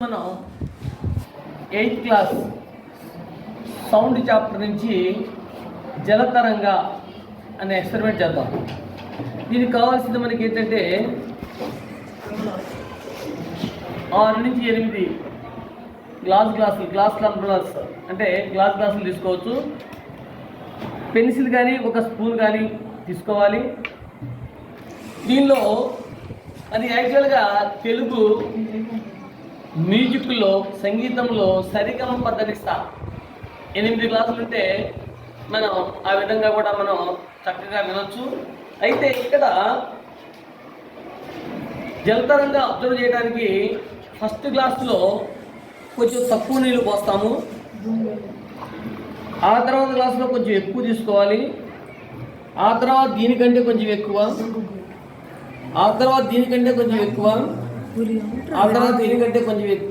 మనం 8th class sound chapter నుంచి జలతరంగ అనే ఎక్స్పెరిమెంట్ చేద్దాం. దీనికి కావాల్సింది మనకి ఏంటంటే 6 నుంచి 8 గ్లాస్ కంట్రోలర్స్ అంటే గ్లాసులు తీసుకోవచ్చు. పెన్సిల్ కానీ ఒక స్పూన్ కానీ తీసుకోవాలి. దీనిలో అది యాక్చువల్గా తెలుగు మ్యూజిక్లో సంగీతంలో సరిగమ పద్ధతిస్తా 8 క్లాసులు ఉంటే మనం ఆ విధంగా కూడా మనం చక్కగా వినొచ్చు. అయితే ఇక్కడ జలతరంగా అబ్జర్వ్ చేయడానికి ఫస్ట్ క్లాస్లో కొంచెం తక్కువ నీళ్ళు పోస్తాము. ఆ తర్వాత క్లాస్లో కొంచెం ఎక్కువ తీసుకోవాలి. ఆ తర్వాత దీనికంటే కొంచెం ఎక్కువ, ఆ తర్వాత దీనికంటే కొంచెం ఎక్కువ, ఆ తర్వాత దీనికంటే కొంచెం ఎక్కువ.